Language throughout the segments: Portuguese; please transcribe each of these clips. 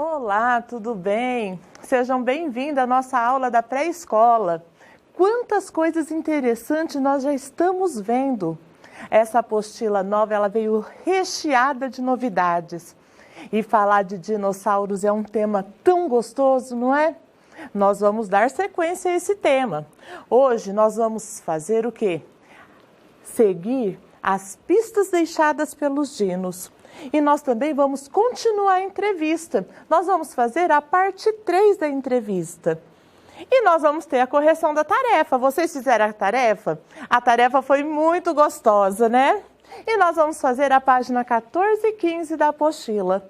Olá, tudo bem? Sejam bem-vindos à nossa aula da pré-escola. Quantas coisas interessantes nós já estamos vendo. Essa apostila nova, ela veio recheada de novidades. E falar de dinossauros é um tema tão gostoso, não é? Nós vamos dar sequência a esse tema. Hoje nós vamos fazer o quê? Seguir as pistas deixadas pelos dinos. E nós também vamos continuar a entrevista. Nós vamos fazer a parte 3 da entrevista. E nós vamos ter a correção da tarefa. Vocês fizeram a tarefa? A tarefa foi muito gostosa, né? E nós vamos fazer a página 14 e 15 da apostila.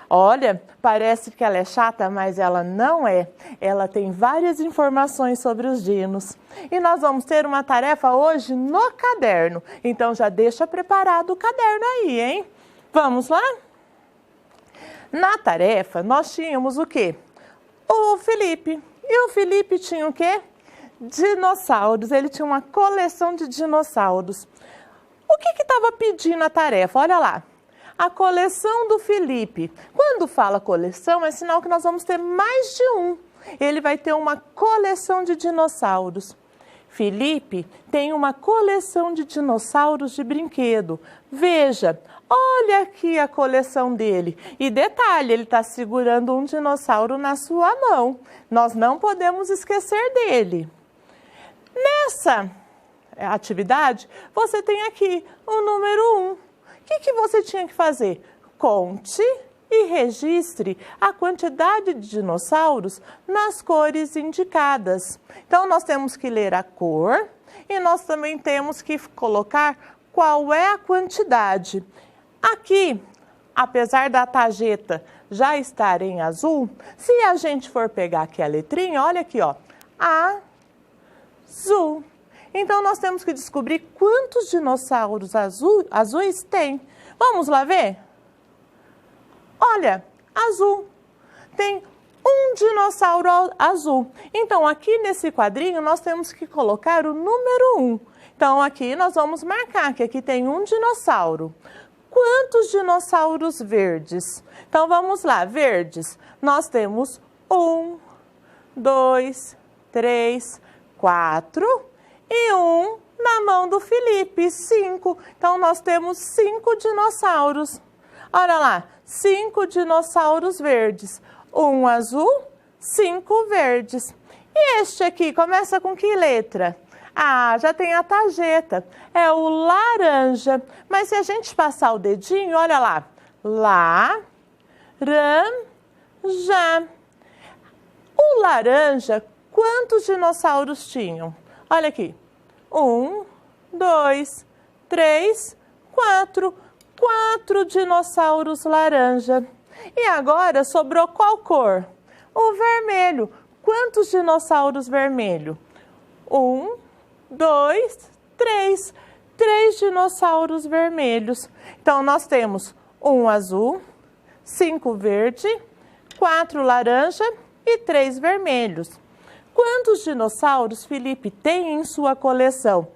Olha, parece que ela é chata, mas ela não é. Ela tem várias informações sobre os dinos. E nós vamos ter uma tarefa hoje no caderno. Então já deixa preparado o caderno aí, hein? Vamos lá? Na tarefa, nós tínhamos o quê? O Felipe. E o Felipe tinha o quê? Dinossauros. Ele tinha uma coleção de dinossauros. O que estava pedindo a tarefa? Olha lá. A coleção do Felipe. Quando fala coleção, é sinal que nós vamos ter mais de um. Ele vai ter uma coleção de dinossauros. Felipe tem uma coleção de dinossauros de brinquedo. Veja, olha aqui a coleção dele. E detalhe, ele está segurando um dinossauro na sua mão. Nós não podemos esquecer dele. Nessa atividade, você tem aqui o número 1. O que você tinha que fazer? Conte e registre a quantidade de dinossauros nas cores indicadas. Então, nós temos que ler a cor e nós também temos que colocar qual é a quantidade. Aqui, apesar da tarjeta já estar em azul, se a gente for pegar aqui a letrinha, olha aqui, ó, azul. Então, nós temos que descobrir quantos dinossauros azuis tem. Vamos lá ver? Olha, azul. Tem um dinossauro azul. Então, aqui nesse quadrinho, nós temos que colocar o número 1. Então, aqui nós vamos marcar que aqui tem um dinossauro. Quantos dinossauros verdes? Então, vamos lá, verdes. Nós temos 1, 2, 3, 4 e 1 na mão do Felipe, 5. Então, nós temos 5 dinossauros. Olha lá, 5 dinossauros verdes. 1 azul, 5 verdes. E este aqui, começa com que letra? Ah, já tem a tarjeta. É o laranja. Mas se a gente passar o dedinho, olha lá. Laranja. O laranja, quantos dinossauros tinham? Olha aqui. 1, 2, 3, 4. 4 dinossauros laranja. E agora sobrou qual cor? O vermelho. Quantos dinossauros vermelho? 1, 2, 3. 3 dinossauros vermelhos. Então, nós temos 1 azul, 5 verde, 4 laranja e 3 vermelhos. Quantos dinossauros Felipe tem em sua coleção?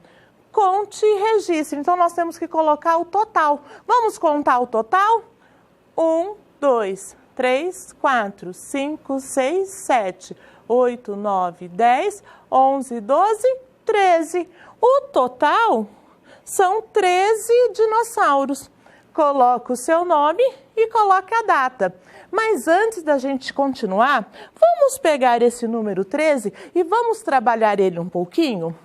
Conte e registre. Então, nós temos que colocar o total. Vamos contar o total? 1, 2, 3, 4, 5, 6, 7, 8, 9, 10, 11, 12, 13. O total são 13 dinossauros. Coloca o seu nome e coloca a data. Mas antes da gente continuar, vamos pegar esse número 13 e vamos trabalhar ele um pouquinho?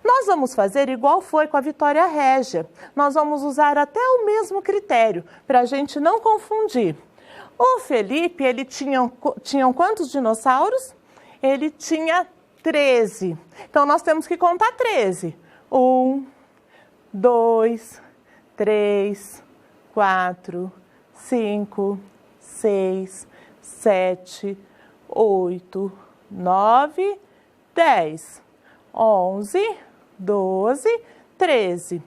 Nós vamos fazer igual foi com a Vitória Régia. Nós vamos usar até o mesmo critério, para a gente não confundir. O Felipe, ele tinha quantos dinossauros? Ele tinha 13. Então, nós temos que contar 13. 1, 2, 3, 4, 5, 6, 7, 8, 9, 10. 11, 12, 13.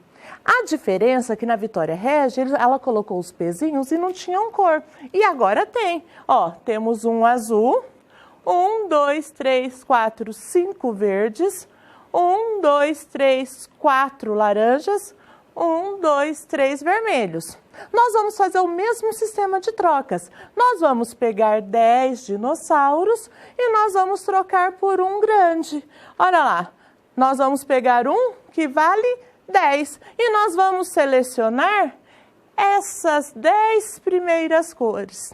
A diferença é que na Vitória Régia, ela colocou os pezinhos e não tinham cor. E agora tem. Ó, temos um azul, 1, 2, 3, 4, 5 verdes, 1, 2, 3, 4 laranjas, 1, 2, 3 vermelhos. Nós vamos fazer o mesmo sistema de trocas. Nós vamos pegar 10 dinossauros e nós vamos trocar por um grande. Olha lá, nós vamos pegar um que vale 10 e nós vamos selecionar essas 10 primeiras cores.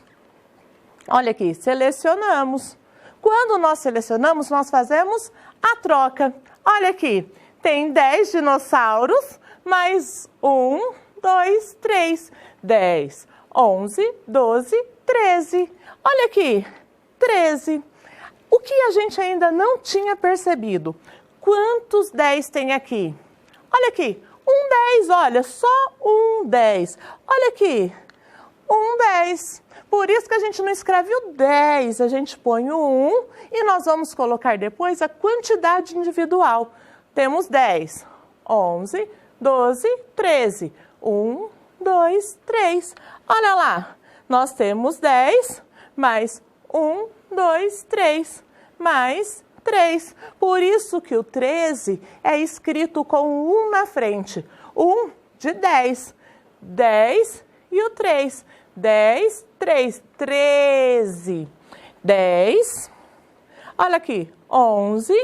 Olha aqui, selecionamos. Quando nós selecionamos, nós fazemos a troca. Olha aqui, tem 10 dinossauros, mais 1, 2, 3. 10, 11, 12, 13. Olha aqui, 13. O que a gente ainda não tinha percebido? Quantos 10 tem aqui? Olha aqui, um 10, olha, só um 10. Olha aqui, um 10. Por isso que a gente não escreve o 10, a gente põe o 1 e nós vamos colocar depois a quantidade individual. Temos 10, 11, 12, 13. 1, 2, 3. Olha lá, nós temos 10, mais 1, 2, 3, mais 3. Por isso que o 13 é escrito com 1 na frente. 1 de 10. 10 e o 3. 10, 3, 13. 10. Olha aqui, 11,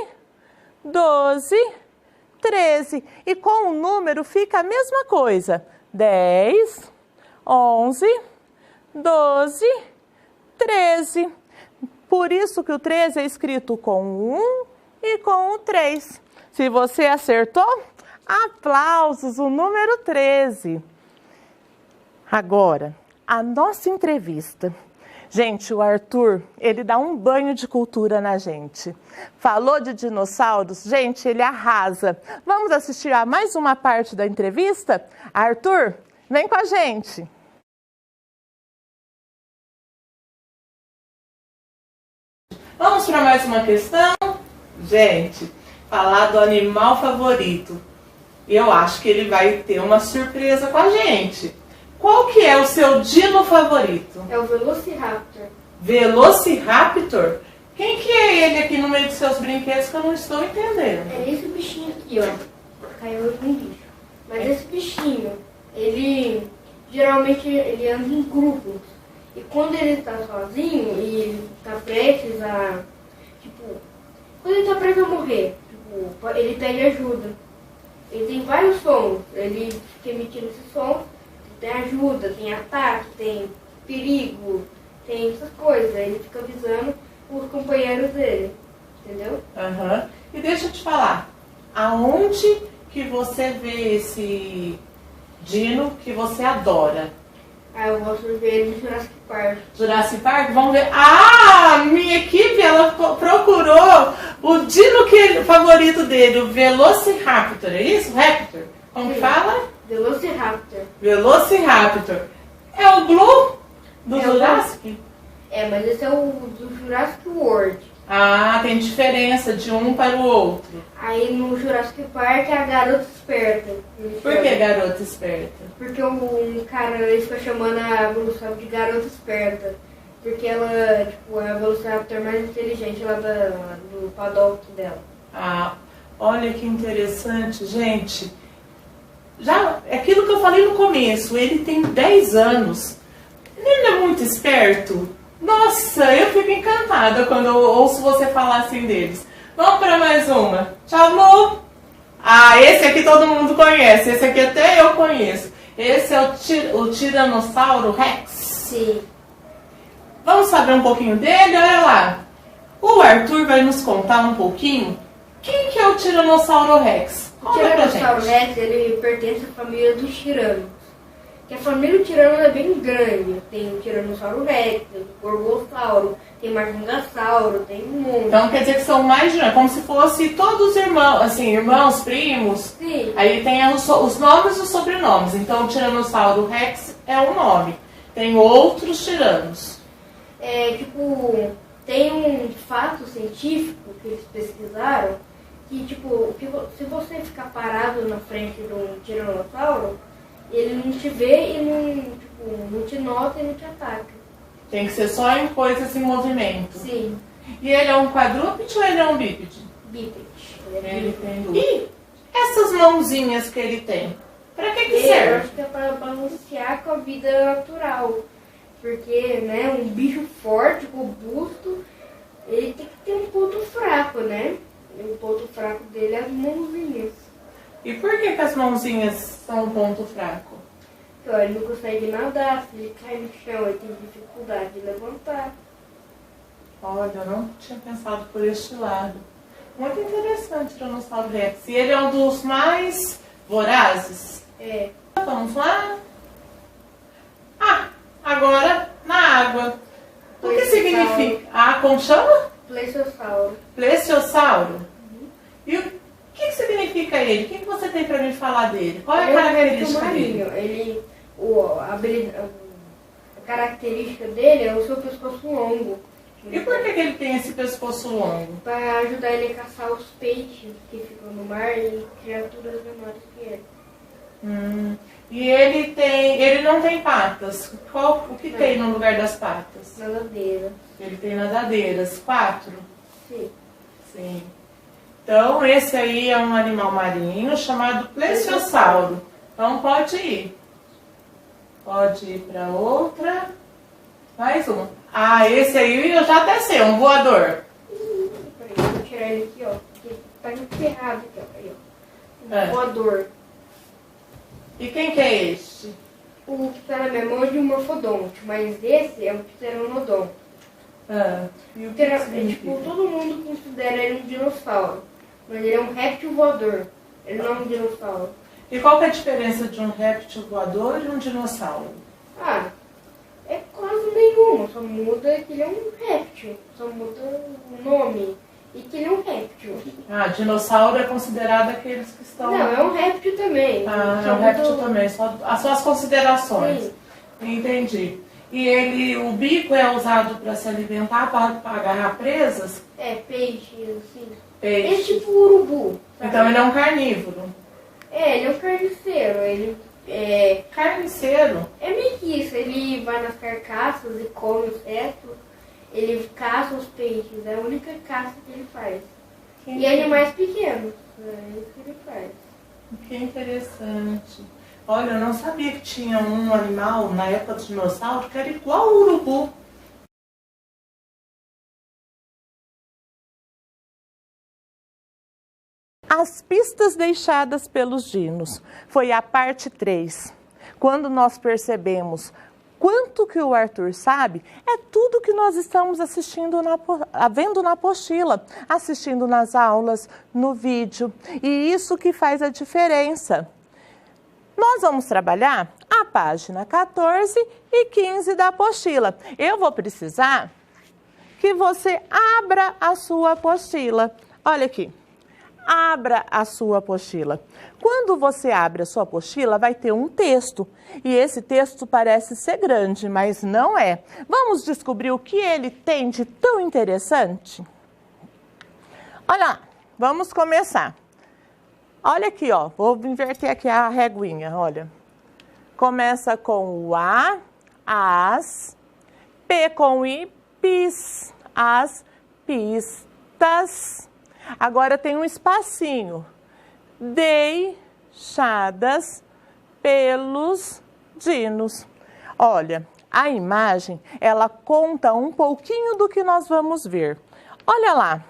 12, 13. E com o número fica a mesma coisa. 10, 11, 12, 13. Por isso que o 13 é escrito com 1 e com o 3. Se você acertou, aplausos, o número 13. Agora, a nossa entrevista. Gente, o Arthur, ele dá um banho de cultura na gente. Falou de dinossauros, gente, ele arrasa. Vamos assistir a mais uma parte da entrevista? Arthur, vem com a gente. Vamos para mais uma questão? Gente, falar do animal favorito. Eu acho que ele vai ter uma surpresa com a gente. Qual que é o seu dino favorito? É o Velociraptor. Velociraptor? Quem que é ele aqui no meio dos seus brinquedos que eu não estou entendendo? É esse bichinho aqui, ó. Caiu no lixo. Mas esse bichinho, ele geralmente ele anda em grupos. E quando ele está sozinho e ele está prestes a... Tipo, quando ele está prestes a morrer, tipo, ele pede ajuda. Ele tem vários sons. Ele fica emitindo esses sons. Tem ajuda, tem ataque, tem perigo, tem essas coisas. Ele fica avisando os companheiros dele, entendeu? Uhum. E deixa eu te falar, aonde que você vê esse dino que você adora? Ah, eu gosto de ver ele no Jurassic Park. Jurassic Park? Vamos ver. Ah, minha equipe, ela procurou o dino favorito dele, o Velociraptor, é isso? Raptor? Como que fala? Velociraptor. Velociraptor. É o Blue do Jurassic? É, mas esse é o do Jurassic World. Ah, tem diferença de um para o outro. Aí no Jurassic Park é a garota esperta. Por que garota esperta? Porque um cara eles ficam chamando a Velociraptor de garota esperta. Porque ela, tipo, é a Velociraptor mais inteligente lá do paddock dela. Ah, olha que interessante, gente. Já, é aquilo que eu falei no começo, ele tem 10 anos. Ele não é muito esperto? Nossa, eu fico encantada quando eu ouço você falar assim deles. Vamos para mais uma. Tchau, amor. Ah, esse aqui todo mundo conhece. Esse aqui até eu conheço. Esse é o Tiranossauro Rex. Sim. Vamos saber um pouquinho dele? Olha lá. O Arthur vai nos contar um pouquinho quem que é o Tiranossauro Rex. O Tiranossauro Rex, ele pertence à família dos tiranos. Que a família do tirano é bem grande. Tem o Tiranossauro Rex, tem o Gorgossauro, tem o Marsupial, tem um monte. Então quer dizer que são mais de um, como se fosse todos irmãos, assim, irmãos, primos. Sim. Aí tem os nomes e os sobrenomes. Então o Tiranossauro Rex é um nome. Tem outros tiranos. É, tipo, tem um fato científico que eles pesquisaram que, tipo, se você ficar parado na frente de um tiranossauro, ele não te vê e não te nota e não te ataca. Tem que ser só em coisas em movimento. Sim. E ele é um quadrúpede ou ele é um bípede? Bípede. Ele tem duas. E essas mãozinhas que ele tem? Pra que Eu serve? acho que é para balancear com a vida natural. Porque, né, um bicho forte, robusto, ele tem que ter um ponto fraco, né? E o ponto fraco dele é as mãozinhas. E por que as mãozinhas são um ponto fraco? Então, ele não consegue nadar, se ele cai no chão, ele tem dificuldade de levantar. Olha, eu não tinha pensado por este lado. Muito interessante o Tiranossauro Rex. E ele é um dos mais vorazes? É, Vamos lá? Ah, agora na água. O que significa? Ah, como chama? plesiosauro. Plesiosauro. E o que significa ele? O que você tem pra me falar dele? Qual é a Ele característica um dele? marinho. Ele, a característica dele é o seu pescoço longo. E por que ele tem esse pescoço longo? Para ajudar ele a caçar os peixes que ficam no mar e criaturas menores que ele. E ele não tem patas. O que tem no lugar das patas? Nadadeira. Ele tem nadadeiras, 4? Sim. Sim. Então, esse aí é um animal marinho chamado plesiosauro. Então, pode ir. Pode ir para outra. Mais um. Ah, esse aí eu já até sei, um voador. Peraí, eu vou tirar ele aqui, ó. Porque tá enterrado aqui, ó. Aí, ó. É. Voador. E quem que é este? O que tá na minha mão é de um morfodonte, mas esse é um pteranodonte. E o que Tipo, todo mundo considera ele um dinossauro. Mas ele é um réptil voador. Ele não é um dinossauro. E qual que é a diferença de um réptil voador e um dinossauro? Ah, é quase nenhuma. Só muda que ele é um réptil. Só muda o nome. E que ele é um réptil. Ah, dinossauro é considerado aqueles que estão... Não, é um réptil também. Ah, Só é um réptil muda o- também, só as considerações. Sim. Entendi. E o bico é usado para se alimentar, para agarrar presas? É, peixe, assim. Peixe. É tipo urubu. Sabe? Então ele é um carnívoro. É, ele é um carniceiro. Ele é Carniceiro? meio que isso. Ele vai nas carcaças e come os restos. Ele caça os peixes. É a única caça que ele faz. E animais pequenos. É isso que ele faz. Que interessante. Olha, eu não sabia que tinha um animal na época dos dinossauros que era igual ao urubu. As pistas deixadas pelos dinos. Foi a parte 3. Quando nós percebemos quanto que o Arthur sabe, é tudo que nós estamos assistindo vendo na apostila, assistindo nas aulas, no vídeo. E isso que faz a diferença. Nós vamos trabalhar a página 14 e 15 da apostila. Eu vou precisar que você abra a sua apostila. Olha aqui. Abra a sua apostila. Quando você abre a sua apostila, vai ter um texto. E esse texto parece ser grande, mas não é. Vamos descobrir o que ele tem de tão interessante? Olha lá, vamos começar. Olha aqui, ó. Vou inverter aqui a reguinha, olha. Começa com o A, as, P com I, pis, as pistas. Agora tem um espacinho. Deixadas pelos dinos. Olha, a imagem, ela conta um pouquinho do que nós vamos ver. Olha lá.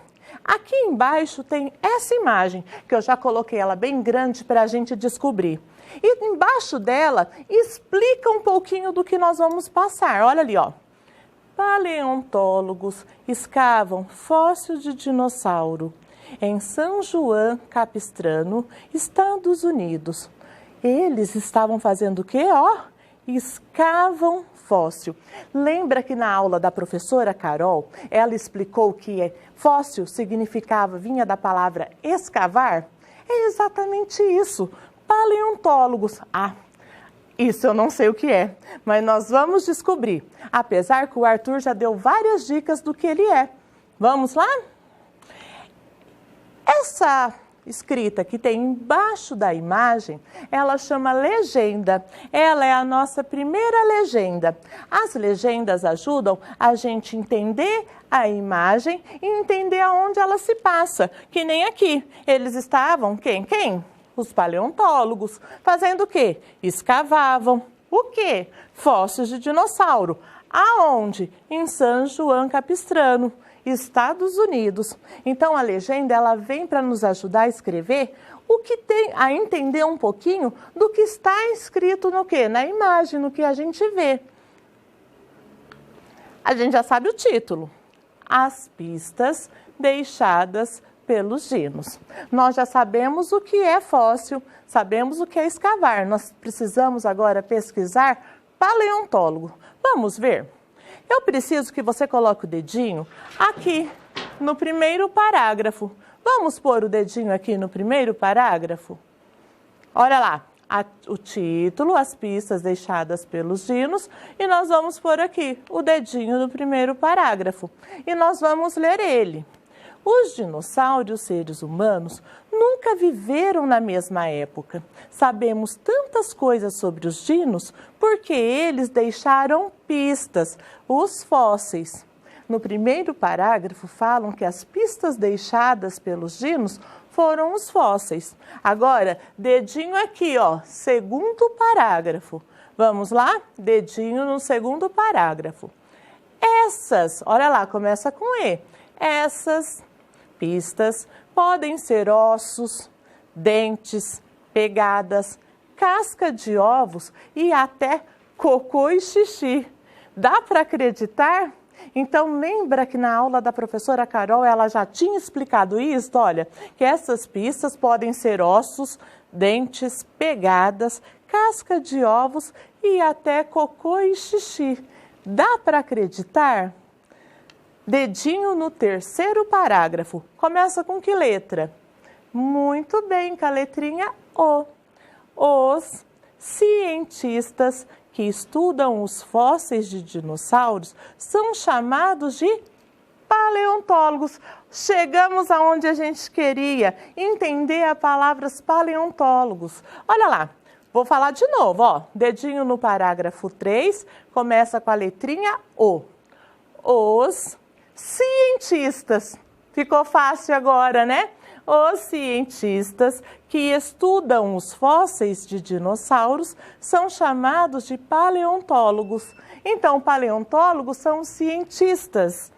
Aqui embaixo tem essa imagem, que eu já coloquei ela bem grande para a gente descobrir. E embaixo dela explica um pouquinho do que nós vamos passar. Olha ali, ó. Paleontólogos escavam fóssil de dinossauro em São João Capistrano, Estados Unidos. Eles estavam fazendo o quê? Ó, escavam fóssil. Lembra que na aula da professora Carol, ela explicou que fóssil significava, vinha da palavra escavar? É exatamente isso. Paleontólogos. Ah, isso eu não sei o que é, mas nós vamos descobrir. Apesar que o Arthur já deu várias dicas do que ele é. Vamos lá? Essa escrita que tem embaixo da imagem, ela chama legenda. Ela é a nossa primeira legenda. As legendas ajudam a gente entender a imagem e entender aonde ela se passa. Que nem aqui. Eles estavam, quem? Os paleontólogos. Fazendo o quê? Escavavam. O quê? Fósseis de dinossauro. Aonde? Em San Juan Capistrano, Estados Unidos. Então a legenda ela vem para nos ajudar a escrever o que tem, a entender um pouquinho do que está escrito no quê? Na imagem, no que a gente vê. A gente já sabe o título. As pistas deixadas pelos dinos. Nós já sabemos o que é fóssil, sabemos o que é escavar. Nós precisamos agora pesquisar paleontólogo. Vamos ver? Eu preciso que você coloque o dedinho aqui no primeiro parágrafo. Vamos pôr o dedinho aqui no primeiro parágrafo? Olha lá, o título, as pistas deixadas pelos dinos, e nós vamos pôr aqui o dedinho no primeiro parágrafo. E nós vamos ler ele. Os dinossauros seres humanos nunca viveram na mesma época. Sabemos tantas coisas sobre os dinos porque eles deixaram pistas, os fósseis. No primeiro parágrafo falam que as pistas deixadas pelos dinos foram os fósseis. Agora, dedinho aqui, ó, segundo parágrafo. Vamos lá? Dedinho no segundo parágrafo. Essas, olha lá, começa com E. Essas pistas podem ser ossos, dentes, pegadas, casca de ovos e até cocô e xixi. Dá para acreditar? Então lembra que na aula da professora Carol ela já tinha explicado isso, olha, que essas pistas podem ser ossos, dentes, pegadas, casca de ovos e até cocô e xixi. Dá para acreditar? Dedinho no terceiro parágrafo. Começa com que letra? Muito bem, com a letrinha O. Os cientistas que estudam os fósseis de dinossauros são chamados de paleontólogos. Chegamos aonde a gente queria, entender a palavra paleontólogos. Olha lá, vou falar de novo, ó. Dedinho no parágrafo 3, começa com a letrinha O. Os cientistas. Ficou fácil agora, né? Os cientistas que estudam os fósseis de dinossauros são chamados de paleontólogos. Então, paleontólogos são cientistas.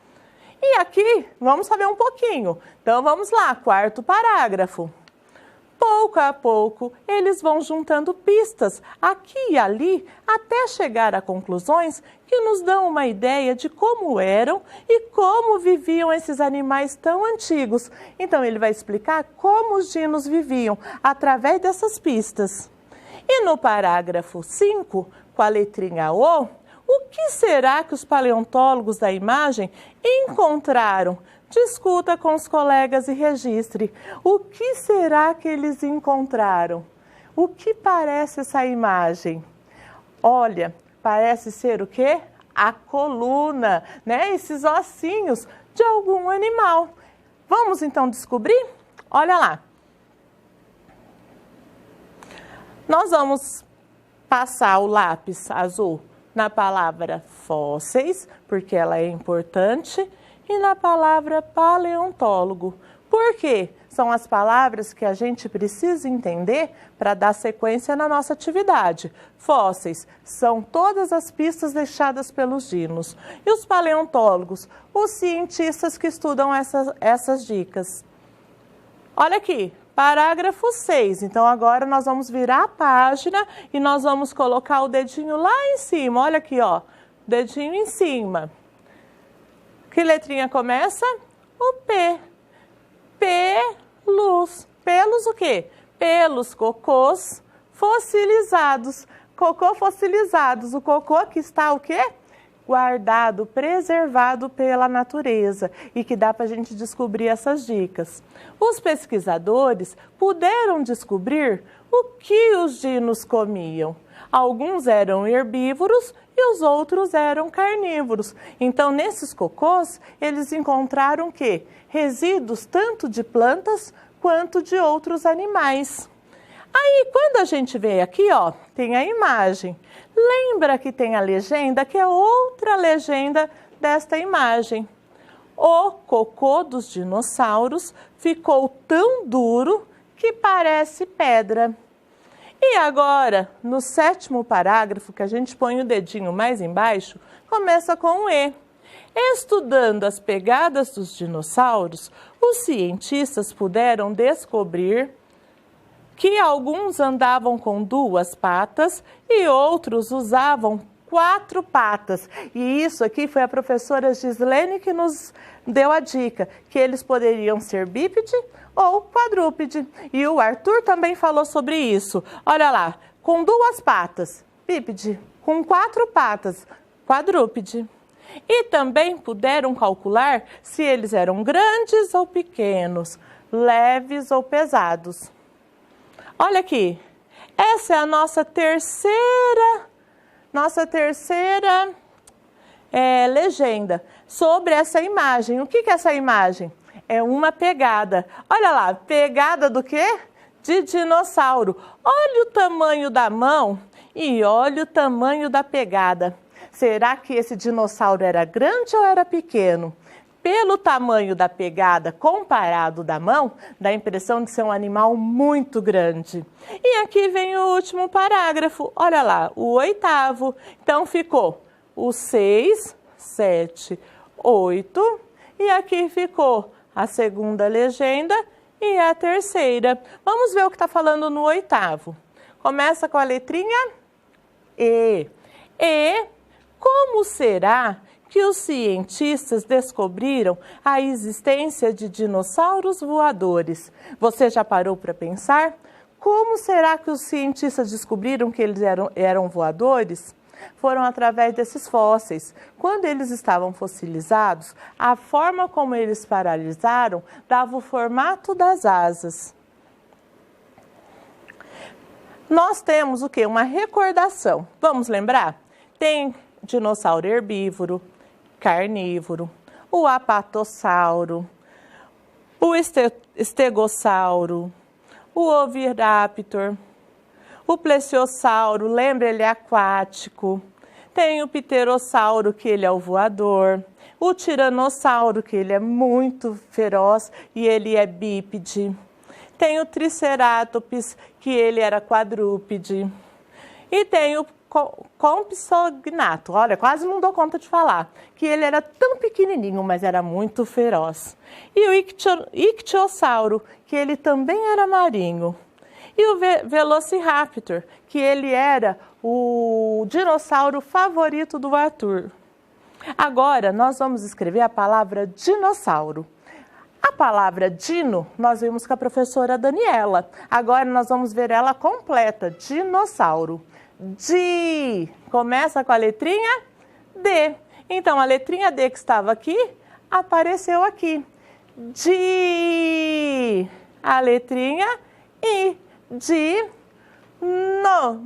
E aqui, vamos saber um pouquinho. Então, vamos lá, quarto parágrafo. Pouco a pouco, eles vão juntando pistas aqui e ali até chegar a conclusões que nos dão uma ideia de como eram e como viviam esses animais tão antigos. Então, ele vai explicar como os dinos viviam através dessas pistas. E no parágrafo 5, com a letrinha O que será que os paleontólogos da imagem encontraram? Discuta com os colegas e registre. O que será que eles encontraram? O que parece essa imagem? Olha, parece ser o quê? A coluna, né? Esses ossinhos de algum animal. Vamos então descobrir? Olha lá. Nós vamos passar o lápis azul na palavra fósseis, porque ela é importante, e na palavra paleontólogo. Por quê? São as palavras que a gente precisa entender para dar sequência na nossa atividade. Fósseis são todas as pistas deixadas pelos dinos. E os paleontólogos, os cientistas que estudam essas dicas. Olha aqui, parágrafo 6. Então agora nós vamos virar a página e nós vamos colocar o dedinho lá em cima. Olha aqui, ó, dedinho em cima. Que letrinha começa? O P. Pelos. Pelos o quê? Pelos cocôs fossilizados. Cocô fossilizados. O cocô que está o quê? Guardado, preservado pela natureza e que dá para a gente descobrir essas dicas. Os pesquisadores puderam descobrir o que os dinos comiam. Alguns eram herbívoros e os outros eram carnívoros. Então, nesses cocôs, eles encontraram o quê? Resíduos tanto de plantas quanto de outros animais. Aí, quando a gente vê aqui, ó, tem a imagem. Lembra que tem a legenda, que é outra legenda desta imagem. O cocô dos dinossauros ficou tão duro que parece pedra. E agora, no 7º parágrafo, que a gente põe o dedinho mais embaixo, começa com um E. Estudando as pegadas dos dinossauros, os cientistas puderam descobrir que alguns andavam com 2 patas e outros usavam 4 patas. E isso aqui foi a professora Gislene que nos deu a dica, que eles poderiam ser bípede ou quadrúpede. E o Arthur também falou sobre isso. Olha lá, com 2 patas, bípede, com 4 patas, quadrúpede. E também puderam calcular se eles eram grandes ou pequenos, leves ou pesados. Olha aqui, essa é a nossa terceira legenda sobre essa imagem. O que é essa imagem? É uma pegada. Olha lá, pegada do quê? De dinossauro. Olha o tamanho da mão e olha o tamanho da pegada. Será que esse dinossauro era grande ou era pequeno? Pelo tamanho da pegada comparado da mão, dá a impressão de ser um animal muito grande. E aqui vem o último parágrafo, olha lá, o 8º. Então ficou o 6, 7, 8 e aqui ficou a 2ª legenda e a 3ª. Vamos ver o que está falando no 8º. Começa com a letrinha E. E. Como será que os cientistas descobriram a existência de dinossauros voadores? Você já parou para pensar? Como será que os cientistas descobriram que eles eram voadores? Foram através desses fósseis. Quando eles estavam fossilizados, a forma como eles paralisaram dava o formato das asas. Nós temos o quê? Uma recordação. Vamos lembrar? Tem dinossauro herbívoro, carnívoro, o apatossauro, o estegossauro, o oviraptor, o plesiosauro, lembra, ele é aquático. Tem o pterossauro, que ele é o voador, o tiranossauro, que ele é muito feroz e ele é bípede. Tem o triceratops, que ele era quadrúpede. E tem o compsognato, olha, quase não dou conta de falar, que ele era tão pequenininho, mas era muito feroz. E o ictiosauro, que ele também era marinho. E o velociraptor, que ele era o dinossauro favorito do Arthur. Agora, nós vamos escrever a palavra dinossauro. A palavra dino, nós vimos com a professora Daniela. Agora, nós vamos ver ela completa, dinossauro. Di, começa com a letrinha D. Então, a letrinha D que estava aqui, apareceu aqui. Di, a letrinha I. Di, no.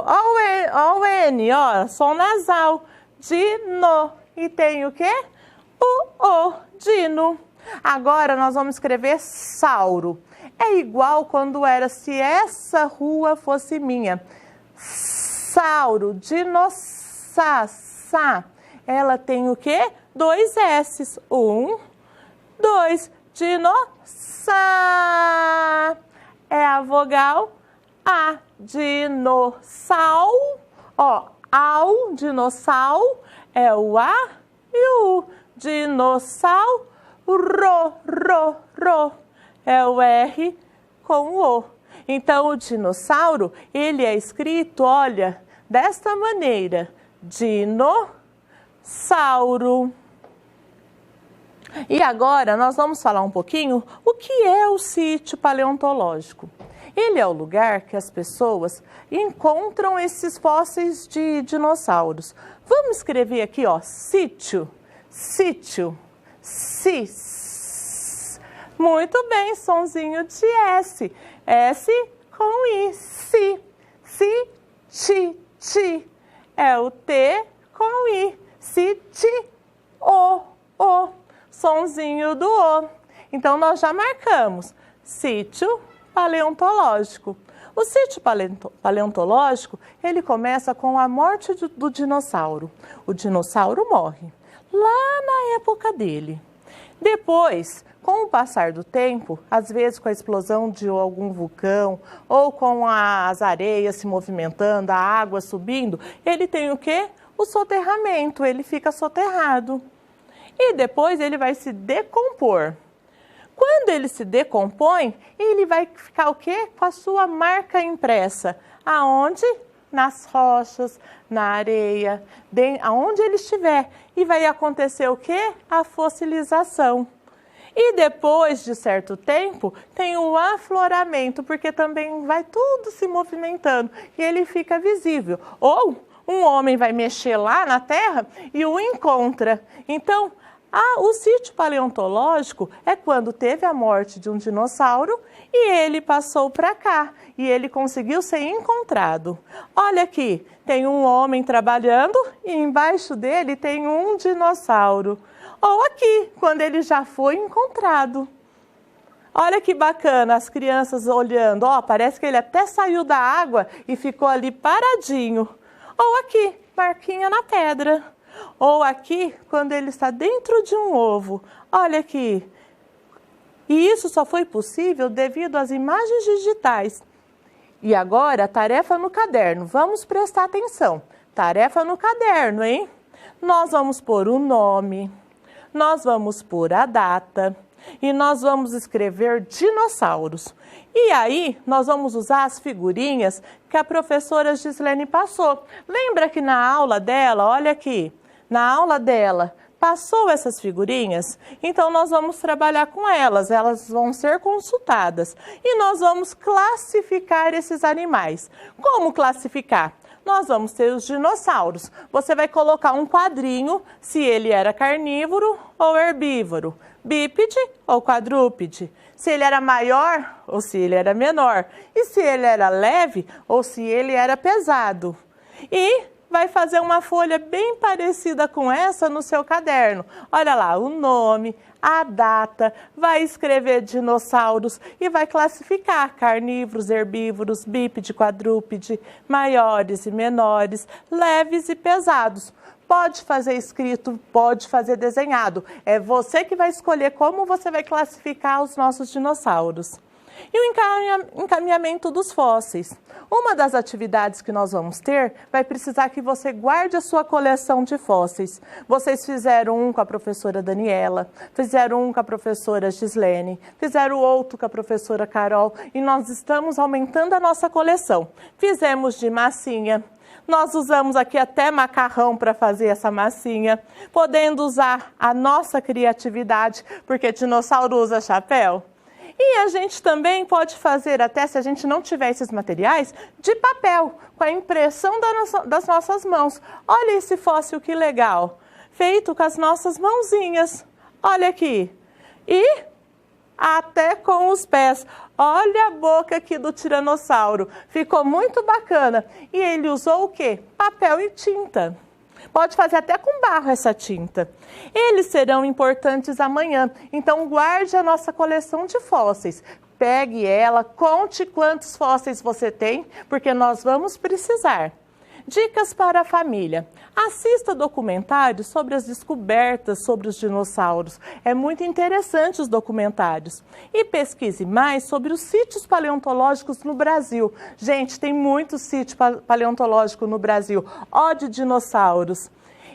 Ó o N, ó, som nasal. Dino. E tem o quê? O, dino. Agora, nós vamos escrever sauro. É igual quando era se essa rua fosse minha. Sauro, dinossá. Ela tem o quê? 2 S's. 1, 2. Dinossá. É a vogal A. Dinossauro. Ó, ao, dinossauro, é o A e o U. Dinossauro, ro. É o R com o O. Então, o dinossauro, ele é escrito, olha, desta maneira. Dinossauro. E agora, nós vamos falar um pouquinho o que é o sítio paleontológico. Ele é o lugar que as pessoas encontram esses fósseis de dinossauros. Vamos escrever aqui, ó, sítio. Muito bem, sonzinho de S. S com I. Ti. É o T com I. O. Sonzinho do O. Então, nós já marcamos. Sítio paleontológico. O sítio paleontológico, ele começa com a morte do dinossauro. O dinossauro morre lá na época dele. Depois, com o passar do tempo, às vezes com a explosão de algum vulcão ou com as areias se movimentando, a água subindo, ele tem o quê? O soterramento, ele fica soterrado. E depois ele vai se decompor. Quando ele se decompõe, ele vai ficar o quê? Com a sua marca impressa. Aonde? Nas rochas, na areia, aonde ele estiver. E vai acontecer o quê? A fossilização. E depois de certo tempo, tem o afloramento, porque também vai tudo se movimentando e ele fica visível. Ou um homem vai mexer lá na terra e o encontra. Então, o sítio paleontológico é quando teve a morte de um dinossauro e ele passou para cá e ele conseguiu ser encontrado. Olha aqui, tem um homem trabalhando e embaixo dele tem um dinossauro. Ou aqui, quando ele já foi encontrado. Olha que bacana, as crianças olhando. Ó, parece que ele até saiu da água e ficou ali paradinho. Ou aqui, marquinha na pedra. Ou aqui, quando ele está dentro de um ovo. Olha aqui. E isso só foi possível devido às imagens digitais. E agora, tarefa no caderno. Vamos prestar atenção. Tarefa no caderno, hein? Nós vamos pôr o nome, nós vamos pôr a data e nós vamos escrever dinossauros. E aí, nós vamos usar as figurinhas que a professora Gislene passou. Lembra que na aula dela, olha aqui, na aula dela, passou essas figurinhas? Então, nós vamos trabalhar com elas vão ser consultadas. E nós vamos classificar esses animais. Como classificar? Nós vamos ter os dinossauros. Você vai colocar um quadrinho se ele era carnívoro ou herbívoro, bípede ou quadrúpede, se ele era maior ou se ele era menor, e se ele era leve ou se ele era pesado. E vai fazer uma folha bem parecida com essa no seu caderno. Olha lá, o nome, a data, vai escrever dinossauros e vai classificar carnívoros, herbívoros, bípede, quadrúpede, maiores e menores, leves e pesados. Pode fazer escrito, pode fazer desenhado. É você que vai escolher como você vai classificar os nossos dinossauros. E o encaminhamento dos fósseis. Uma das atividades que nós vamos ter vai precisar que você guarde a sua coleção de fósseis. Vocês fizeram um com a professora Daniela, fizeram um com a professora Gislene, fizeram outro com a professora Carol e nós estamos aumentando a nossa coleção. Fizemos de massinha. Nós usamos aqui até macarrão para fazer essa massinha, podendo usar a nossa criatividade, porque dinossauro usa chapéu. E a gente também pode fazer, até se a gente não tiver esses materiais, de papel, com a impressão das nossas mãos. Olha esse fóssil que legal, feito com as nossas mãozinhas. Olha aqui. E até com os pés. Olha a boca aqui do tiranossauro. Ficou muito bacana. E ele usou o quê? Papel e tinta. Pode fazer até com barro essa tinta. Eles serão importantes amanhã, então guarde a nossa coleção de fósseis. Pegue ela, conte quantos fósseis você tem, porque nós vamos precisar. Dicas para a família. Assista documentários sobre as descobertas sobre os dinossauros. É muito interessante os documentários. E pesquise mais sobre os sítios paleontológicos no Brasil. Gente, tem muito sítio paleontológico no Brasil. Ó de dinossauros.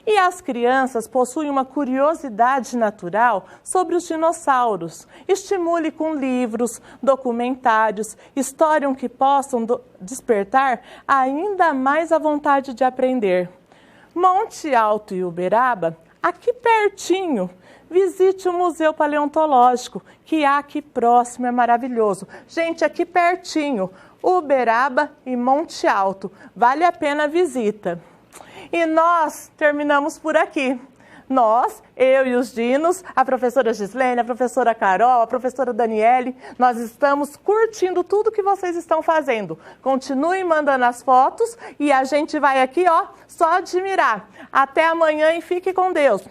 E as crianças possuem uma curiosidade natural sobre os dinossauros. Estimule com livros, documentários, histórias que possam despertar ainda mais a vontade de aprender. Monte Alto e Uberaba, aqui pertinho. Visite o Museu Paleontológico, que há aqui próximo, é maravilhoso. Gente, aqui pertinho, Uberaba e Monte Alto. Vale a pena a visita. E nós terminamos por aqui. Nós, eu e os dinos, a professora Gislene, a professora Carol, a professora Daniele, nós estamos curtindo tudo que vocês estão fazendo. Continuem mandando as fotos e a gente vai aqui, ó, só admirar. Até amanhã e fique com Deus.